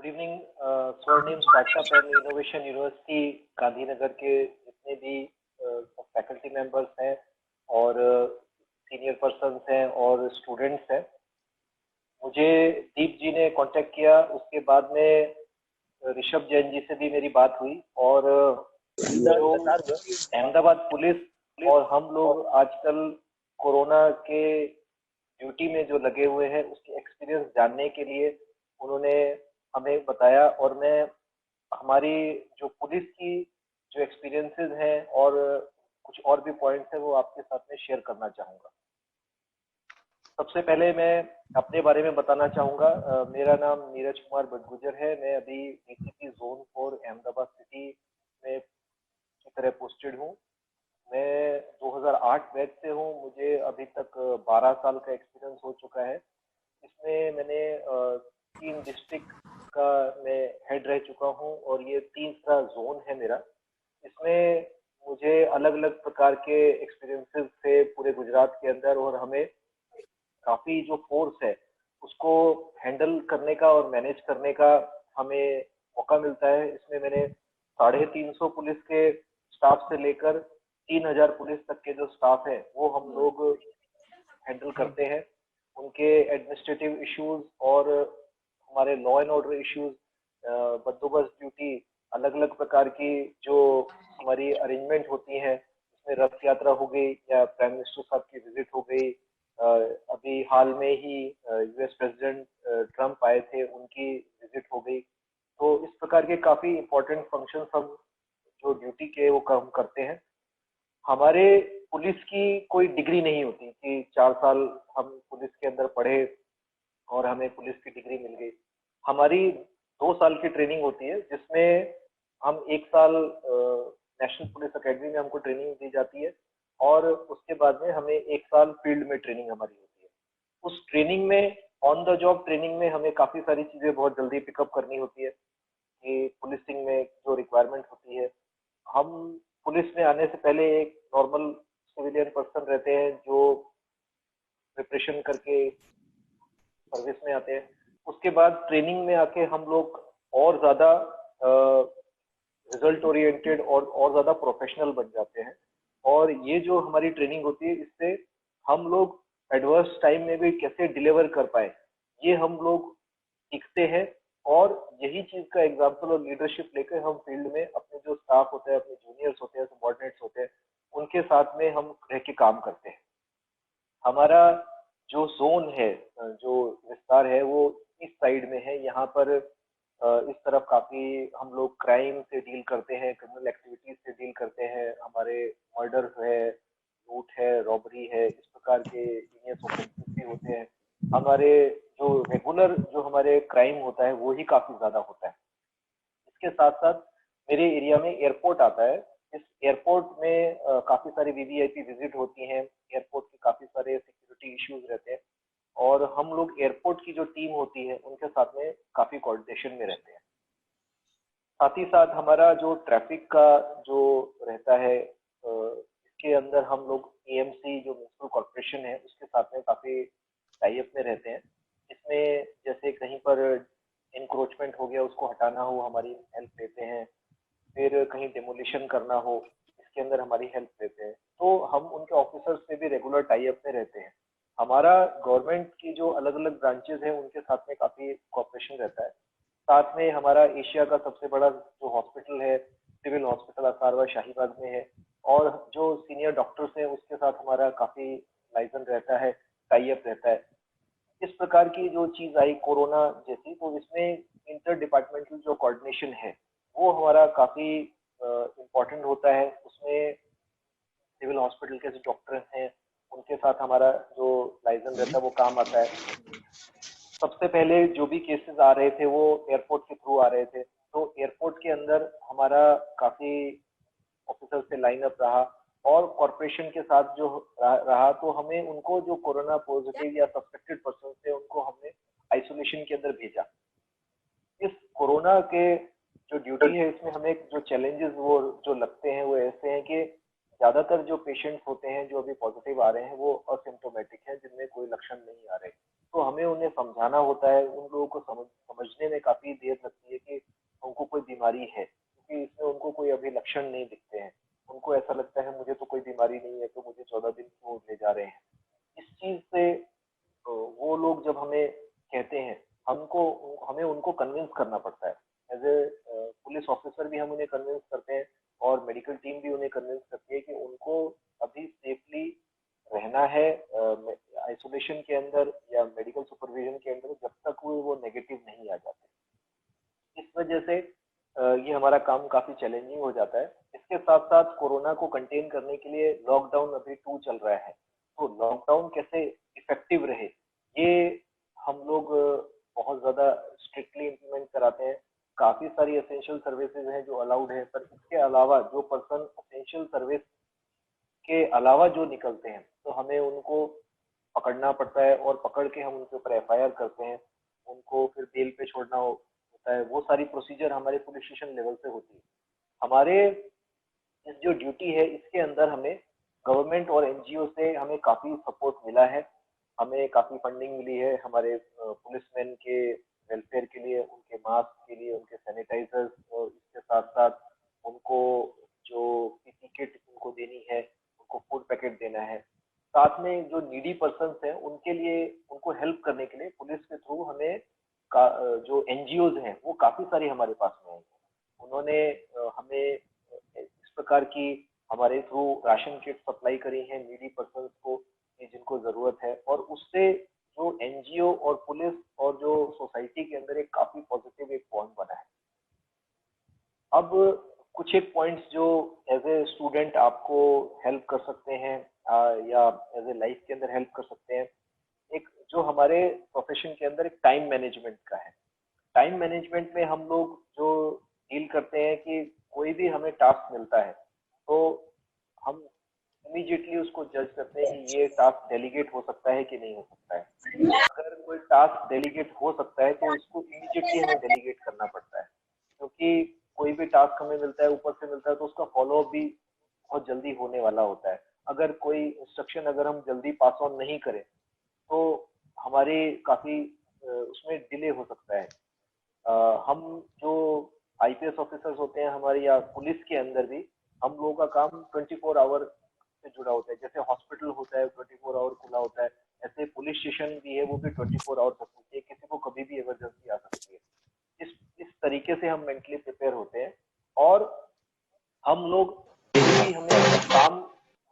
Good evening. Swarnim startup and innovation university Gandhinagar के जितने भी फैकल्टी मेंबर्स हैं और सीनियर पर्सन्स हैं और स्टूडेंट्स हैं, मुझे दीप जी ने कांटेक्ट किया। उसके बाद में ऋषभ जैन जी से भी मेरी बात हुई और जो अहमदाबाद पुलिस और हम लोग आजकल कोरोना के ड्यूटी में जो लगे हुए हैं उसके एक्सपीरियंस जानने के लिए उन्होंने हमें बताया। और मैं हमारी जो पुलिस की जो एक्सपीरियंसेस हैं और कुछ और भी पॉइंट्स हैं वो आपके साथ में शेयर करना चाहूँगा। सबसे पहले मैं अपने बारे में बताना चाहूँगा। मेरा नाम नीरज कुमार बटगुजर है। मैं अभी डीसीपी जोन 4 अहमदाबाद सिटी में की तरह पोस्टेड हूँ। मैं 2008 बैच से हूँ। मुझे अभी तक 12 साल का एक्सपीरियंस हो चुका है। इसमें मैंने 3 डिस्ट्रिक्ट का मैं हेड रह चुका हूँ और ये तीसरा जोन है मेरा। इसमें मुझे अलग अलग प्रकार के एक्सपीरियंसेस थे पूरे गुजरात के अंदर और हमें काफी जो फोर्स है उसको हैंडल करने का और मैनेज करने का हमें मौका मिलता है। इसमें मैंने 350 पुलिस के स्टाफ से लेकर 3000 पुलिस तक के जो स्टाफ है वो हम लोग हैंडल करते हैं। उनके एडमिनिस्ट्रेटिव इश्यूज और हमारे लॉ एंड ऑर्डर इश्यूज, बंदोबस्त ड्यूटी, अलग अलग प्रकार की जो हमारी अरेंजमेंट होती हैं, उसमें रथ यात्रा हो गई या प्राइम मिनिस्टर साहब की विजिट हो गई। अभी हाल में ही यूएस प्रेसिडेंट ट्रम्प आए थे, उनकी विजिट हो गई। तो इस प्रकार के काफी इंपॉर्टेंट फंक्शंस हम जो ड्यूटी के वो काम करते हैं। हमारे पुलिस की कोई डिग्री नहीं होती कि 4 साल हम पुलिस के अंदर पढ़े और हमें पुलिस की डिग्री मिल गई। हमारी 2 साल की ट्रेनिंग होती है जिसमें हम 1 साल नेशनल पुलिस एकेडमी में हमको ट्रेनिंग दी जाती है और उसके बाद में हमें 1 साल फील्ड में ट्रेनिंग हमारी होती है। उस ट्रेनिंग में, ऑन द जॉब ट्रेनिंग में, हमें काफी सारी चीजें बहुत जल्दी पिकअप करनी होती है कि पुलिसिंग में जो रिक्वायरमेंट होती है। हम पुलिस में आने से पहले एक नॉर्मल सिविलियन पर्सन रहते हैं जो प्रिपरेशन करके सर्विस में आते हैं। उसके बाद ट्रेनिंग में आके हम लोग और ज्यादा रिजल्ट ओरिएंटेड और ज्यादा प्रोफेशनल बन जाते हैं। और ये जो हमारी ट्रेनिंग होती है इससे हम लोग एडवर्स टाइम में भी कैसे डिलीवर कर पाए ये हम लोग सीखते हैं। और यही चीज का एग्जाम्पल और लीडरशिप लेकर हम फील्ड में अपने जो स्टाफ होते हैं, अपने जूनियर्स होते हैं, सबॉर्डिनेट्स होते हैं, उनके साथ में हम रह के काम करते हैं। हमारा जो जोन है, जो विस्तार है, वो इस साइड में है। यहाँ पर इस तरफ काफी हम लोग क्राइम से डील करते हैं, क्रिमिनल एक्टिविटीज से डील करते हैं। हमारे मर्डर है, लूट है, रॉबरी है, इस प्रकार के हीनियस ऑफेंसेस भी होते हैं। हमारे जो रेगुलर जो हमारे क्राइम होता है वो ही काफी ज्यादा होता है। इसके साथ साथ मेरे एरिया में एयरपोर्ट आता है। इस एयरपोर्ट में काफी सारी वीवीआईपी विजिट होती हैं। एयरपोर्ट के काफी सारे सिक्योरिटी इश्यूज रहते हैं और हम लोग एयरपोर्ट की जो टीम होती है उनके साथ में काफी कोऑर्डिनेशन में रहते हैं। साथ ही साथ हमारा जो ट्रैफिक का जो रहता है, इसके अंदर हम लोग एएमसी जो म्युनिसिपल कॉर्पोरेशन है उसके साथ में काफी टाई अप में रहते हैं। इसमें जैसे कहीं पर इंक्रोचमेंट हो गया, उसको हटाना हो, हमारी हेल्प लेते हैं। फिर कहीं डेमोलिशन करना हो, इसके अंदर हमारी हेल्प लेते हैं। तो हम उनके ऑफिसर्स से भी रेगुलर टाई अप में रहते हैं। हमारा गवर्नमेंट की जो अलग अलग ब्रांचेस हैं उनके साथ में काफी कॉपरेशन रहता है। साथ में हमारा एशिया का सबसे बड़ा जो हॉस्पिटल है, सिविल हॉस्पिटल असारवा शाहीबाग में है, और जो सीनियर डॉक्टर्स हैं उसके साथ हमारा काफी लाइजन रहता है, टाई अप रहता है। इस प्रकार की जो चीज आई कोरोना जैसी, तो इसमें इंटर डिपार्टमेंटल जो कोऑर्डिनेशन है वो हमारा काफी इम्पोर्टेंट होता है। उसमें सिविल हॉस्पिटल के जो डॉक्टर हैं उनके साथ हमारा जो लाइजन रहता है वो काम आता है। सबसे पहले जो भी केसेस आ रहे थे वो एयरपोर्ट के थ्रू आ रहे थे, तो एयरपोर्ट के अंदर हमारा काफी ऑफिसर से लाइन अप रहा और कॉर्पोरेशन के साथ जो रहा, तो हमें उनको जो कोरोना पॉजिटिव या सस्पेक्टेड पर्सन थे उनको हमने आइसोलेशन के अंदर भेजा। इस कोरोना के जो ड्यूटी है इसमें हमें जो चैलेंजेस वो जो लगते हैं वो ऐसे हैं कि ज्यादातर जो पेशेंट्स होते हैं जो अभी पॉजिटिव आ रहे हैं वो असिम्टोमेटिक हैं, जिनमें कोई लक्षण नहीं आ रहे। तो हमें उन्हें समझाना होता है, उन लोगों को समझने में काफ़ी देर लगती है कि उनको कोई बीमारी है, क्योंकि इसमें उनको कोई अभी लक्षण नहीं दिखते हैं। उनको ऐसा लगता है मुझे तो कोई बीमारी नहीं है, तो मुझे 14 दिन क्यों ले जा रहे हैं। इस चीज़ से वो लोग जब हमें कहते हैं, हमको हमें उनको कन्विंस करना पड़ता है। एज़ ए पुलिस ऑफिसर भी हम उन्हें कन्विंस करते हैं और मेडिकल टीम भी उन्हें कन्विंस करती है कि उनको अभी सेफली रहना है आइसोलेशन के अंदर या मेडिकल सुपरविजन के अंदर, जब तक वो नेगेटिव नहीं आ जाते। इस वजह से ये हमारा काम काफ़ी चैलेंजिंग हो जाता है। इसके साथ-साथ कोरोना को कंटेन करने के लिए लॉकडाउन अभी 2 चल रहा है। तो लॉकडाउन कैसे इफ़ेक्टिव रहे, ये हम लोग बहुत ज़्यादा स्ट्रिक्टली इम्प्लीमेंट कराते हैं। काफ़ी सारी एसेंशियल सर्विसेज़ हैं जो अलाउड है, पर इसके अलावा जो पर्सन एसेंशियल सर्विस के अलावा जो निकलते हैं, तो हमें उनको पकड़ना पड़ता है और पकड़ के हम उनके ऊपर एफआईआर करते हैं। उनको फिर बेल पे छोड़ना होता है। वो सारी प्रोसीजर हमारे पुलिस स्टेशन लेवल से होती है। हमारे इस जो ड्यूटी है, इसके अंदर हमें गवर्नमेंट और एनजीओ से हमें काफ़ी सपोर्ट मिला है। हमें काफ़ी फंडिंग मिली है हमारे पुलिसमैन के वेलफेयर के लिए, उनके मास्क के लिए, उनके सैनिटाइजर्स, और इसके साथ-साथ उनको जो पीपी किट उनको देनी है, उनको फूड पैकेट देना है। साथ में जो नीडी पर्सन्स हैं, उनके लिए उनको हेल्प करने के लिए पुलिस के थ्रू हमें जो एनजीओज़ हैं, वो काफ़ी सारी हमारे पास में आई हैं। उन्होंने हमें इस प्रकार की हमारे थ्रू राशन किट सप्लाई करी है नीडी पर्सन्स को कि जिनको जरूरत है, और उससे जो एनजीओ और पुलिस और जो सोसाइटी के अंदर एक काफी पॉजिटिव एक बॉन्ड बना है। अब कुछ एक पॉइंट्स जो एज ए स्टूडेंट आपको हेल्प कर सकते हैं या एज ए लाइफ के अंदर हेल्प कर सकते हैं। एक जो हमारे प्रोफेशन के अंदर एक टाइम मैनेजमेंट का है। टाइम मैनेजमेंट में हम लोग जो डील करते हैं कि कोई भी हमें टास्क मिलता है, तो हम इमीडिएटली उसको जज करते हैं कि ये टास्क डेलीगेट हो सकता है कि नहीं हो सकता है। अगर कोई टास्क डेलीगेट हो सकता है, तो उसको इमीडिएटली हमें डेलीगेट करना पड़ता है, क्योंकि कोई भी टास्क हमें मिलता है, ऊपर से मिलता है, तो उसका फॉलो अप भी बहुत जल्दी होने वाला होता है। अगर कोई इंस्ट्रक्शन अगर हम जल्दी पास ऑन नहीं करें, तो हमारे काफ़ी उसमें डिले हो सकता है। हम जो आईपीएस ऑफिसर्स होते हैं हमारे, या पुलिस के अंदर भी, हम लोगों का काम 24 आवर से जुड़ा होता है। जैसे हॉस्पिटल होता है 24 आवर खुला होता है, ऐसे पुलिस स्टेशन भी है, वो भी 24 आवर तक होती है। किसी को कभी भी इमरजेंसी आ सकती है। इस तरीके से हम मेंटली प्रिपेयर होते हैं, और हम लोग कोई भी हमें काम,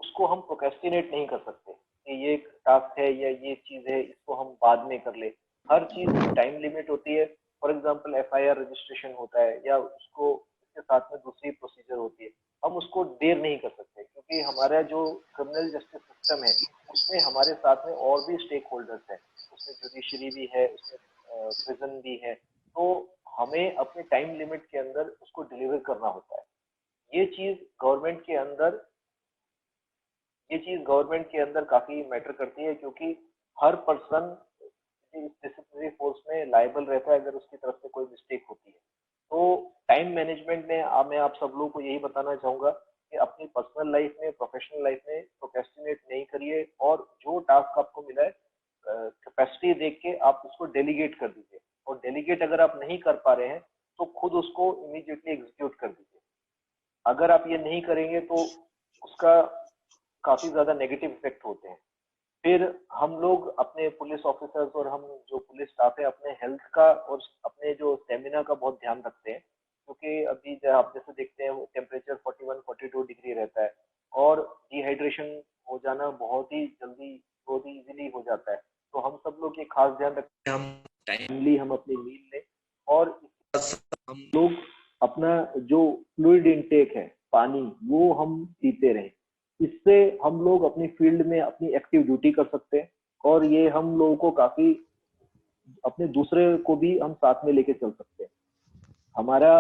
उसको हम प्रोक्रेस्टिनेट नहीं कर सकते कि ये एक टास्क है या ये चीज है, इसको हम बाद में कर ले। हर चीज की टाइम लिमिट होती है। फॉर एग्जांपल एफआईआर रजिस्ट्रेशन होता है, या उसको इसके साथ में दूसरी प्रोसीजर होती है, हम उसको देर नहीं कर सकते, क्योंकि हमारा जो क्रिमिनल जस्टिस सिस्टम है, उसमें हमारे साथ में और भी स्टेक होल्डर्स हैं। उसमें जुडिशरी भी है, उसमें प्रिजन भी है। तो हमें अपने टाइम लिमिट के अंदर उसको डिलीवर करना होता है। ये चीज गवर्नमेंट के अंदर ये चीज गवर्नमेंट के अंदर काफी मैटर करती है, क्योंकि हर पर्सन इस डिसिप्लिनरी फोर्स में लायबल रहता है अगर उसकी तरफ से कोई मिस्टेक होती है। तो टाइम मैनेजमेंट में मैं आप सब लोगों को यही बताना चाहूंगा कि अपनी पर्सनल लाइफ में, प्रोफेशनल लाइफ में प्रोक्रेस्टिनेट नहीं करिए, और जो टास्क आपको मिला है कैपेसिटी देख के आप उसको डेलीगेट कर दीजिए। और डेलीगेट अगर आप नहीं कर पा रहे हैं, तो खुद उसको इमीडिएटली एग्जीक्यूट कर दीजिए। अगर आप ये नहीं करेंगे, तो उसका काफी ज्यादा नेगेटिव इफेक्ट होते हैं। फिर हम लोग अपने पुलिस ऑफिसर्स और हम जो पुलिस स्टाफ है, अपने हेल्थ का और अपने जो स्टेमिना का बहुत ध्यान रखते हैं, क्योंकि अभी आप जैसे देखते हैं टेम्परेचर 41-42 डिग्री रहता है, और डिहाइड्रेशन हो जाना बहुत ही इजीली हो जाता है। तो हम सब लोग ये खास ध्यान रखते हैं, हम टाइमली हम अपनी मील लें, और हम लोग अपना जो फ्लूइड इनटेक है, पानी, वो हम पीते रहें। इससे हम लोग अपनी फील्ड में अपनी एक्टिव ड्यूटी कर सकते हैं, और ये हम लोगों को काफी, अपने दूसरे को भी हम साथ में लेके चल सकते हैं। हमारा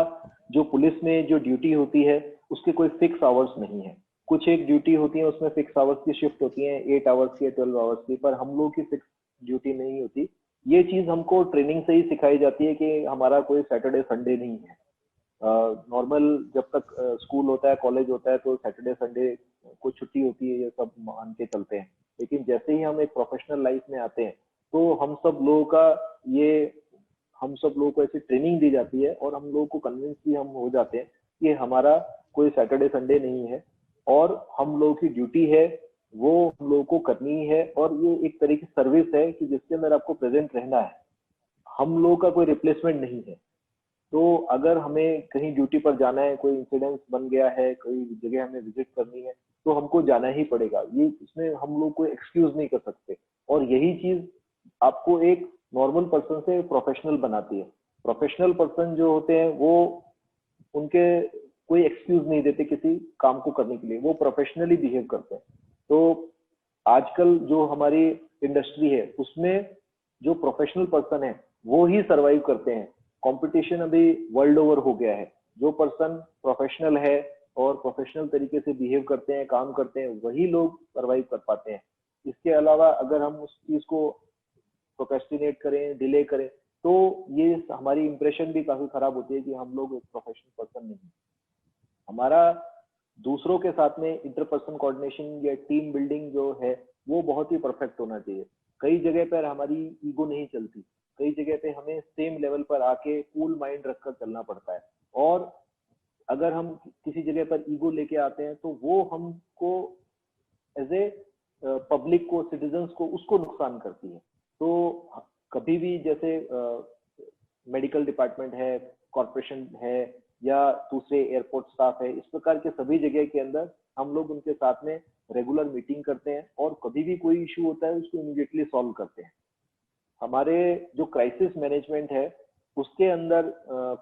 जो पुलिस में जो ड्यूटी होती है, उसके कोई फिक्स आवर्स नहीं है। कुछ एक ड्यूटी होती है, उसमें फिक्स आवर्स की शिफ्ट होती है, 8 आवर्स की या 12 आवर्स की, पर हम लोग की फिक्स ड्यूटी नहीं होती। ये चीज हमको ट्रेनिंग से ही सिखाई जाती है कि हमारा कोई सैटरडे संडे नहीं है। नॉर्मल जब तक स्कूल होता है, कॉलेज होता है, तो सैटरडे संडे को छुट्टी होती है, ये सब मान के चलते हैं। लेकिन जैसे ही हम एक प्रोफेशनल लाइफ में आते हैं, तो हम सब लोगों को ऐसी ट्रेनिंग दी जाती है और हम लोगों को कन्विंस भी हम हो जाते हैं कि हमारा कोई सैटरडे संडे नहीं है और हम लोगों की ड्यूटी है वो हम लोगों को करनी है, और ये एक तरह की सर्विस है कि जिसके अंदर आपको प्रेजेंट रहना है। हम लोगों का कोई रिप्लेसमेंट नहीं है। तो अगर हमें कहीं ड्यूटी पर जाना है, कोई इंसिडेंस बन गया है, कोई जगह हमें विजिट करनी है, तो हमको जाना ही पड़ेगा। ये इसमें हम लोग कोई एक्सक्यूज नहीं कर सकते। और यही चीज आपको एक नॉर्मल पर्सन से प्रोफेशनल बनाती है। प्रोफेशनल पर्सन जो होते हैं वो उनके कोई एक्सक्यूज नहीं देते किसी काम को करने के लिए, वो प्रोफेशनली बिहेव करते हैं। तो आजकल जो हमारी इंडस्ट्री है उसमें जो प्रोफेशनल पर्सन है वो ही सरवाइव करते हैं। कंपटीशन अभी वर्ल्ड ओवर हो गया है। जो पर्सन प्रोफेशनल है और प्रोफेशनल तरीके से बिहेव करते हैं, काम करते हैं, वही लोग सरवाइव कर पाते हैं। इसके अलावा अगर हम उस चीज को प्रोक्रेस्टिनेट करें, डिले करें, तो ये हमारी इंप्रेशन भी काफी खराब होती है कि हम लोग एक प्रोफेशनल पर्सन नहीं। हमारा दूसरों के साथ में इंटरपर्सन कोऑर्डिनेशन या टीम बिल्डिंग जो है वो बहुत ही परफेक्ट होना चाहिए। कई जगह पर हमारी ईगो नहीं चलती, कई जगह पे हमें सेम लेवल पर आके कूल माइंड रखकर चलना पड़ता है। और अगर हम किसी जगह पर ईगो लेके आते हैं तो वो हमको एज ए पब्लिक को, सिटीजन्स को, उसको नुकसान करती है। तो कभी भी जैसे मेडिकल डिपार्टमेंट है, कॉरपोरेशन है, या दूसरे एयरपोर्ट स्टाफ है, इस प्रकार के सभी जगह के अंदर हम लोग उनके साथ में रेगुलर मीटिंग करते हैं और कभी भी कोई इश्यू होता है उसको इमीडिएटली सॉल्व करते हैं। हमारे जो क्राइसिस मैनेजमेंट है उसके अंदर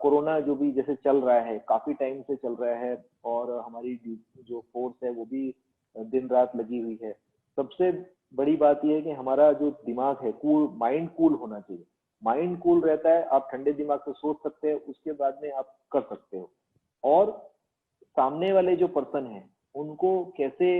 कोरोना जो भी जैसे चल रहा है, काफी टाइम से चल रहा है, और हमारी जो फोर्स है वो भी दिन रात लगी हुई है। सबसे बड़ी बात यह है कि हमारा जो दिमाग है, माइंड कूल होना चाहिए। माइंड कूल रहता है, आप ठंडे दिमाग से सोच सकते हैं, उसके बाद में आप कर सकते हो। और सामने वाले जो पर्सन है उनको कैसे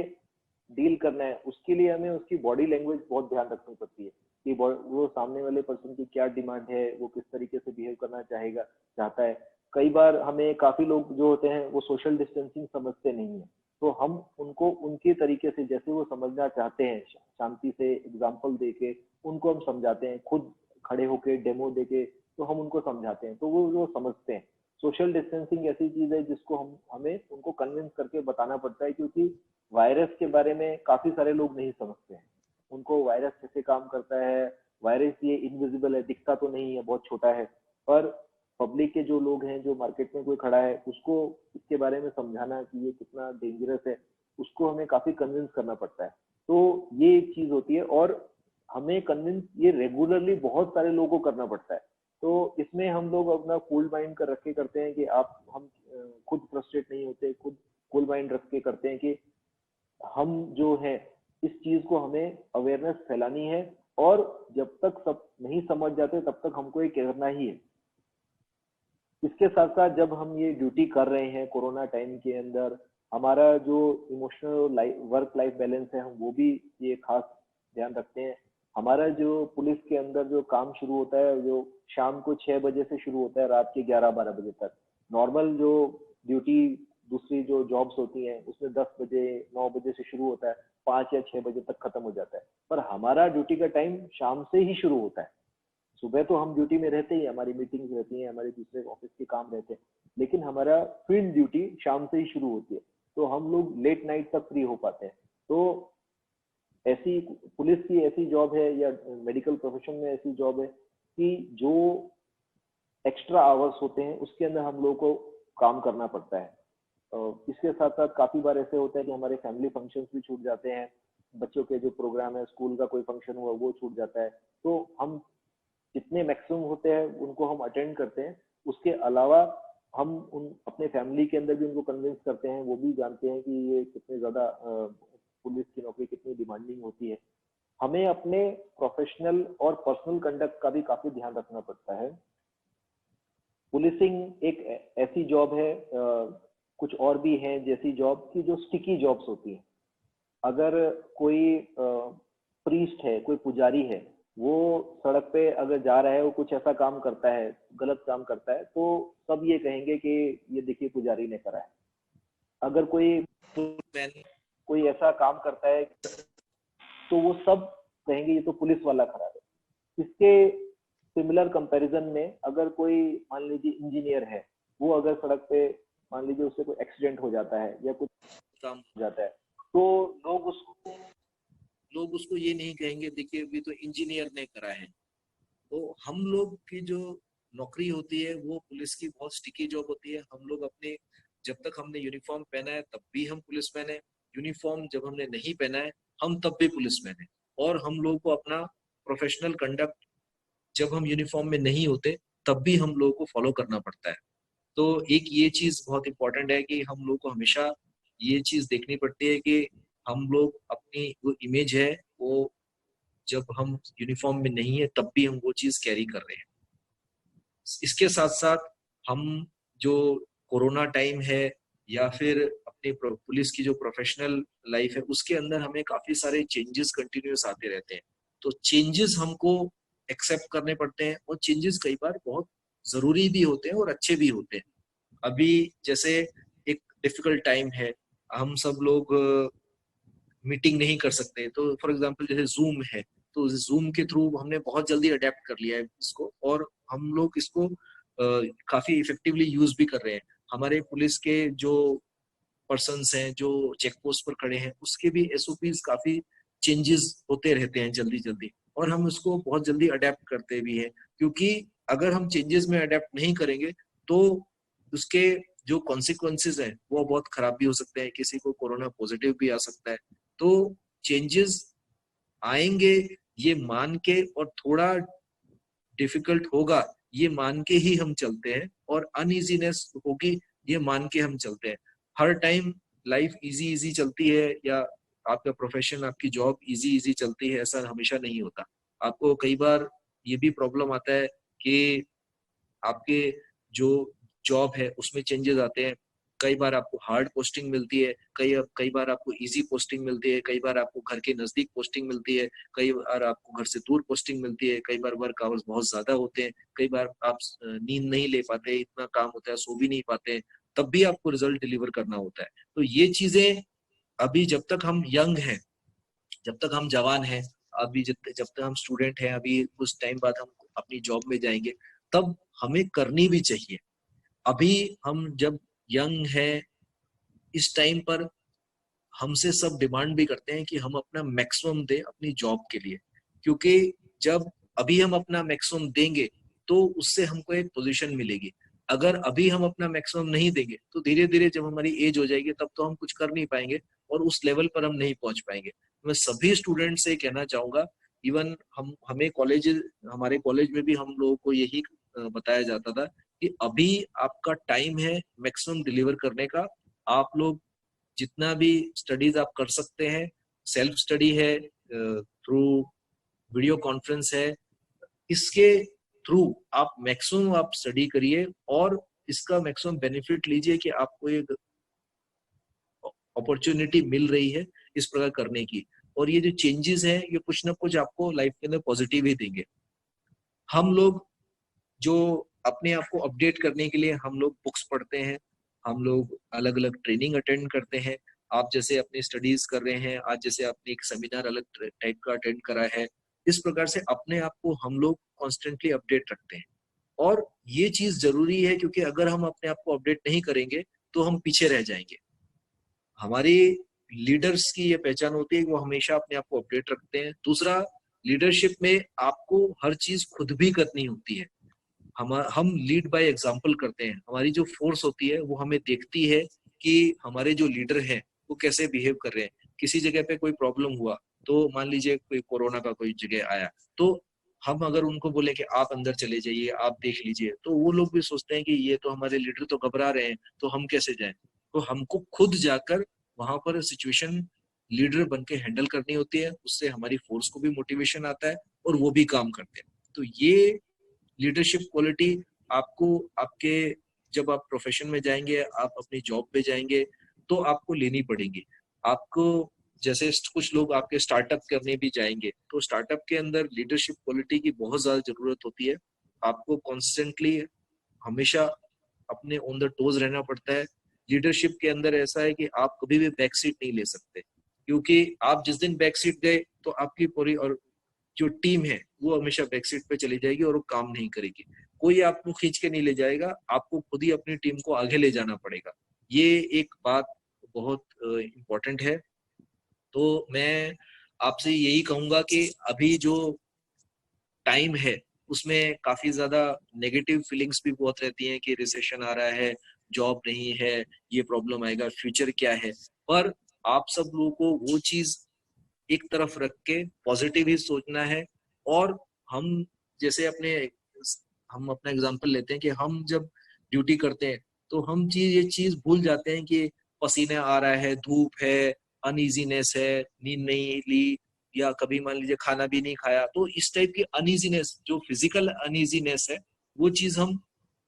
डील करना है उसके लिए हमें उसकी बॉडी लैंग्वेज बहुत ध्यान रखनी पड़ती है कि वो सामने वाले पर्सन की क्या डिमांड है, वो किस तरीके से बिहेव करना चाहता है। कई बार हमें काफी लोग जो होते हैं वो सोशल डिस्टेंसिंग समझते नहीं है, तो हम उनको उनके तरीके से जैसे वो समझना चाहते हैं शांति से एग्जाम्पल देके उनको हम समझाते हैं, खुद खड़े होके डेमो देके तो हम उनको समझाते हैं, तो वो समझते हैं। सोशल डिस्टेंसिंग ऐसी चीज है जिसको हमें उनको कन्विंस करके बताना पड़ता है, क्योंकि वायरस के बारे में काफी सारे लोग नहीं समझते हैं। उनको वायरस कैसे काम करता है, वायरस ये इनविजिबल है, दिखता तो नहीं है, बहुत छोटा है, पर पब्लिक के जो लोग हैं, जो मार्केट में कोई खड़ा है, उसको इसके बारे में समझाना कि ये कितना डेंजरस है, उसको हमें काफी कन्विंस करना पड़ता है। तो ये एक चीज होती है, और हमें कन्विंस ये रेगुलरली बहुत सारे लोगों को करना पड़ता है। तो इसमें हम लोग अपना कूल माइंड कर रख के करते हैं कि हम खुद फ्रस्ट्रेट नहीं होते, खुद कूल माइंड रख के करते हैं कि हम जो है इस चीज को हमें अवेयरनेस फैलानी है, और जब तक सब नहीं समझ जाते तब तक हमको ये करना ही है। इसके साथ साथ जब हम ये ड्यूटी कर रहे हैं कोरोना टाइम के अंदर, हमारा जो इमोशनल वर्क लाइफ बैलेंस है हम वो भी ये खास ध्यान रखते हैं। हमारा जो पुलिस के अंदर जो काम शुरू होता है, जो शाम को 6 बजे से शुरू होता है रात के 11-12 बजे तक। नॉर्मल जो ड्यूटी दूसरी जो जॉब्स होती हैं उसमें 10 बजे 9 बजे से शुरू होता है, 5 या 6 बजे तक खत्म हो जाता है। पर हमारा ड्यूटी का टाइम शाम से ही शुरू होता है। सुबह तो हम ड्यूटी में रहते ही, हमारी मीटिंग्स रहती हैं, हमारे दूसरे ऑफिस के काम रहते हैं, लेकिन हमारा फील्ड ड्यूटी शाम से ही शुरू होती है, तो हम लोग लेट नाइट तक फ्री हो पाते हैं। तो ऐसी पुलिस की ऐसी जॉब है, या मेडिकल प्रोफेशन में ऐसी जॉब है कि जो एक्स्ट्रा आवर्स होते हैं उसके अंदर हम लोगों को काम करना पड़ता है। इसके साथ साथ काफी बार ऐसे होता है कि हमारे फैमिली फंक्शंस भी छूट जाते हैं, बच्चों के जो प्रोग्राम है, स्कूल का कोई फंक्शन हुआ वो छूट जाता है, तो हम जितने मैक्सिमम होते हैं उनको हम अटेंड करते हैं। उसके अलावा हम उन अपने फैमिली के अंदर भी उनको कन्विंस करते हैं, वो भी जानते हैं कि ये कितने ज्यादा पुलिस की नौकरी कितनी डिमांडिंग होती है। हमें अपने प्रोफेशनल और पर्सनल कंडक्ट का भी काफी ध्यान रखना पड़ता है। पुलिसिंग एक ऐसी जॉब है, कुछ और भी हैं जैसी जॉब की जो स्टिकी जॉब्स होती हैं। अगर कोई प्रीस्ट है, कोई पुजारी है, वो सड़क पे अगर जा रहा है, वो कुछ ऐसा काम करता है, गलत काम करता है, तो सब ये कहेंगे कि ये देखिए पुजारी ने करा है। अगर कोई ऐसा काम करता है तो वो सब कहेंगे ये तो पुलिस वाला खड़ा है। इसके सिमिलर कंपैरिजन में अगर कोई मान लीजिए इंजीनियर है, वो अगर सड़क पे मान लीजिए उससे कोई एक्सीडेंट हो जाता है या कुछ काम हो जाता है, तो लोग उसको ये नहीं कहेंगे देखिए अभी तो इंजीनियर ने करा है। तो हम लोग की जो नौकरी होती है वो पुलिस की बहुत स्टिकी जॉब होती है। हम लोग अपने जब तक हमने यूनिफॉर्म पहना है तब भी हम पुलिसमैन है, यूनिफॉर्म जब हमने नहीं पहना है हम तब भी पुलिसमैन है। और हम लोगों को अपना प्रोफेशनल कंडक्ट जब हम यूनिफॉर्म में नहीं होते तब भी हम लोगों को फॉलो करना पड़ता है। तो एक ये चीज बहुत इंपॉर्टेंट है कि हम लोग को हमेशा ये चीज देखनी पड़ती है कि हम लोग अपनी वो इमेज है वो जब हम यूनिफॉर्म में नहीं है तब भी हम वो चीज कैरी कर रहे हैं। इसके साथ साथ हम जो कोरोना टाइम है या फिर अपने पुलिस की जो प्रोफेशनल लाइफ है उसके अंदर हमें काफी सारे चेंजेस कंटिन्यूस आते रहते हैं। तो चेंजेस हमको एक्सेप्ट करने पड़ते हैं और चेंजेस कई बार बहुत जरूरी भी होते हैं और अच्छे भी होते हैं। अभी जैसे एक डिफिकल्ट टाइम है, हम सब लोग मीटिंग नहीं कर सकते, तो फॉर एग्जांपल जैसे जूम है, तो जूम के थ्रू हमने बहुत जल्दी अडेप्ट कर लिया है इसको और हम लोग इसको काफी इफेक्टिवली यूज भी कर रहे हैं। हमारे पुलिस के जो पर्सन्स हैं जो चेक पोस्ट पर खड़े हैं उसके भी एसओपीज काफी चेंजेस होते रहते हैं जल्दी जल्दी, और हम उसको बहुत जल्दी अडेप्ट करते भी हैं। क्योंकि अगर हम चेंजेस में अडेप्ट नहीं करेंगे तो उसके जो कॉन्सिक्वेंसेज है वो बहुत खराब भी हो सकते हैं, किसी को कोरोना पॉजिटिव भी आ सकता है। तो चेंजेस आएंगे ये मान के, और थोड़ा डिफिकल्ट होगा ये मान के ही हम चलते हैं, और अनइजीनेस होगी ये मान के हम चलते हैं। हर टाइम लाइफ इजी इजी चलती है या आपका प्रोफेशन आपकी जॉब इजी इजी चलती है ऐसा हमेशा नहीं होता। आपको कई बार ये भी प्रॉब्लम आता है कि आपके जो जॉब है उसमें चेंजेस आते हैं। कई बार आपको हार्ड पोस्टिंग मिलती है, कई बार आपको इजी पोस्टिंग मिलती है, कई बार आपको घर के नजदीक पोस्टिंग मिलती है, कई बार आपको घर से दूर पोस्टिंग मिलती है, कई बार वर्क आवर्स बहुत ज्यादा होते हैं, कई बार आप नींद नहीं ले पाते, इतना काम होता है सो भी नहीं पाते, तब भी आपको रिजल्ट डिलीवर करना होता है। तो ये चीजें अभी जब तक हम यंग हैं, जब तक हम जवान हैं, अभी जब तक हम स्टूडेंट हैं, अभी कुछ टाइम बाद हम अपनी जॉब में जाएंगे, तब हमें करनी भी चाहिए। अभी हम जब यंग है इस टाइम पर हमसे सब डिमांड भी करते हैं कि हम अपना मैक्सिमम दें अपनी जॉब के लिए, क्योंकि जब अभी हम अपना मैक्सिमम देंगे तो उससे हमको एक पोजीशन मिलेगी। अगर अभी हम अपना मैक्सिमम नहीं देंगे तो धीरे धीरे जब हमारी एज हो जाएगी तब तो हम कुछ कर नहीं पाएंगे और उस लेवल पर हम नहीं पहुंच पाएंगे। मैं सभी स्टूडेंट से कहना चाहूंगा, इवन हमें कॉलेज, हमारे कॉलेज में भी हम लोगों को यही बताया जाता था कि अभी आपका टाइम है मैक्सिमम डिलीवर करने का। आप लोग जितना भी स्टडीज आप कर सकते हैं, सेल्फ स्टडी है, थ्रू वीडियो कॉन्फ्रेंस है, इसके थ्रू आप मैक्सिमम आप स्टडी करिए और इसका मैक्सिमम बेनिफिट लीजिए कि आपको एक अपॉर्चुनिटी मिल रही है इस प्रकार करने की। और ये जो चेंजेस है ये कुछ ना कुछ आपको लाइफ के अंदर पॉजिटिव ही देंगे। हम लोग जो अपने आप को अपडेट करने के लिए हम लोग बुक्स पढ़ते हैं, हम लोग अलग अलग ट्रेनिंग अटेंड करते हैं। आप जैसे अपनी स्टडीज कर रहे हैं, आज जैसे आपने एक सेमिनार अलग टाइप का अटेंड करा है, इस प्रकार से अपने आप को हम लोग कॉन्स्टेंटली अपडेट रखते हैं। और ये चीज जरूरी है क्योंकि अगर हम अपने आप को अपडेट नहीं करेंगे तो हम पीछे रह जाएंगे। हमारे लीडर्स की ये पहचान होती है कि वो हमेशा अपने आप को अपडेट रखते हैं। दूसरा, लीडरशिप में आपको हर चीज खुद भी करनी होती है। हम लीड बाय एग्जाम्पल करते हैं। हमारी जो फोर्स होती है वो हमें देखती है कि हमारे जो लीडर हैं वो कैसे बिहेव कर रहे हैं। किसी जगह पे कोई प्रॉब्लम हुआ, तो मान लीजिए कोई कोरोना का कोई जगह आया, तो हम अगर उनको बोले कि आप अंदर चले जाइए आप देख लीजिए, तो वो लोग भी सोचते हैं कि ये तो हमारे लीडर तो घबरा रहे हैं तो हम कैसे जाएं। तो हमको खुद जाकर वहां पर सिचुएशन लीडर बन के हैंडल करनी होती है। उससे हमारी फोर्स को भी मोटिवेशन आता है और वो भी काम करते हैं। तो ये लीडरशिप क्वालिटी आपको आपके जब आप प्रोफेशन में जाएंगे, आप अपनी जॉब पे जाएंगे, तो आपको लेनी पड़ेगी। आपको जैसे कुछ लोग आपके स्टार्टअप करने भी जाएंगे, तो स्टार्टअप के अंदर लीडरशिप क्वालिटी की बहुत ज्यादा जरूरत होती है। आपको कॉन्स्टेंटली हमेशा अपने ऑन द टोज रहना पड़ता है। लीडरशिप के अंदर ऐसा है कि आप कभी भी बैक सीट नहीं ले सकते, क्योंकि आप जिस दिन बैक सीट गए तो आपकी पूरी और जो टीम है वो हमेशा बैकसीट पे चली जाएगी और वो काम नहीं करेगी। कोई आपको खींच के नहीं ले जाएगा, आपको खुद ही अपनी टीम को आगे ले जाना पड़ेगा। ये एक बात बहुत इम्पोर्टेंट है। तो मैं आपसे यही कहूंगा कि अभी जो टाइम है उसमें काफी ज्यादा नेगेटिव फीलिंग्स भी बहुत रहती हैं कि रिसेशन आ रहा है, जॉब नहीं है, ये प्रॉब्लम आएगा, फ्यूचर क्या है। पर आप सब लोगों को वो चीज एक तरफ रख के पॉजिटिव ही सोचना है। और हम जैसे हम अपना एग्जांपल लेते हैं कि हम जब ड्यूटी करते हैं तो हम ये चीज भूल जाते हैं कि पसीने आ रहा है, धूप है, अनइजीनेस है, नींद नहीं ली, या कभी मान लीजिए खाना भी नहीं खाया, तो इस टाइप की अनइजीनेस, जो फिजिकल अनइजीनेस है, वो चीज हम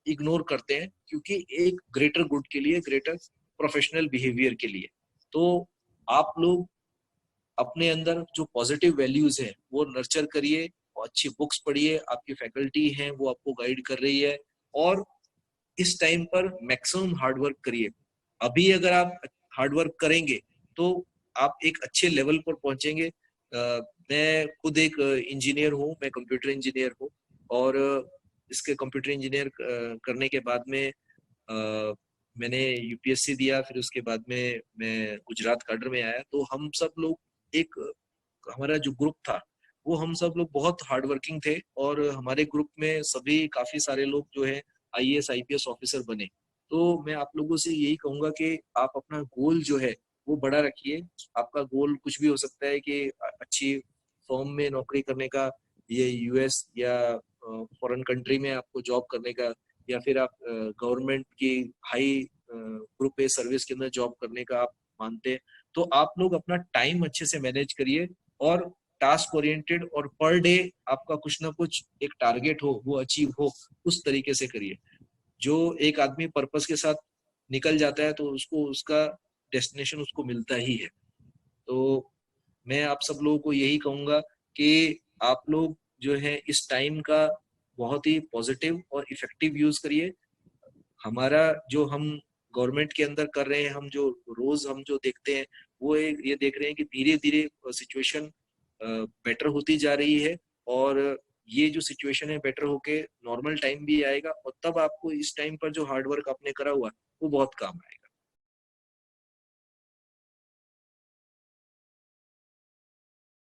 इग्नोर करते हैं क्योंकि एक ग्रेटर गुड के लिए, ग्रेटर प्रोफेशनल बिहेवियर के लिए। तो आप लोग अपने अंदर जो पॉजिटिव वैल्यूज है वो नर्चर करिए, अच्छी बुक्स पढ़िए, आपकी फैकल्टी है वो आपको गाइड कर रही है, और इस टाइम पर मैक्सिमम हार्डवर्क करिए। अभी अगर आप हार्डवर्क करेंगे तो आप एक अच्छे लेवल पर पहुंचेंगे। मैं खुद एक इंजीनियर हूँ, मैं कंप्यूटर इंजीनियर हूँ, और इसके कंप्यूटर इंजीनियर करने के बाद में मैंने यूपीएससी दिया, फिर उसके बाद में मैं गुजरात काडर में आया। तो हम सब लोग एक, हमारा जो ग्रुप था वो हम सब लोग बहुत हार्ड वर्किंग थे, और हमारे ग्रुप में सभी काफी सारे लोग जो है आईएएस आईपीएस ऑफिसर बने। तो मैं आप लोगों से यही कहूंगा कि आप अपना गोल जो है वो बड़ा रखिए। आपका गोल कुछ भी हो सकता है कि अच्छी फर्म में नौकरी करने का, ये यूएस या फॉरेन कंट्री में आपको जॉब करने का, या फिर आप गवर्नमेंट की हाई ग्रुप ए सर्विस के अंदर जॉब करने का आप मानते हैं। तो आप लोग अपना टाइम अच्छे से मैनेज करिए, और टास्क ओरिएंटेड, और पर डे आपका कुछ ना कुछ एक टारगेट हो, वो अचीव हो, उस तरीके से करिए। जो एक आदमी पर्पस के साथ निकल जाता है तो उसको उसका डेस्टिनेशन उसको मिलता ही है। तो मैं आप सब लोगों को यही कहूंगा कि आप लोग जो है इस टाइम का बहुत ही पॉजिटिव और इफेक्टिव यूज करिए। हमारा जो हम गवर्नमेंट के अंदर कर रहे हैं, हम जो रोज हम जो देखते हैं, वो ये देख रहे हैं कि धीरे धीरे सिचुएशन बेटर होती जा रही है, और ये जो सिचुएशन है बेटर होके नॉर्मल टाइम भी आएगा, और तब आपको इस टाइम पर जो हार्डवर्क आपने करा हुआ वो बहुत काम आएगा।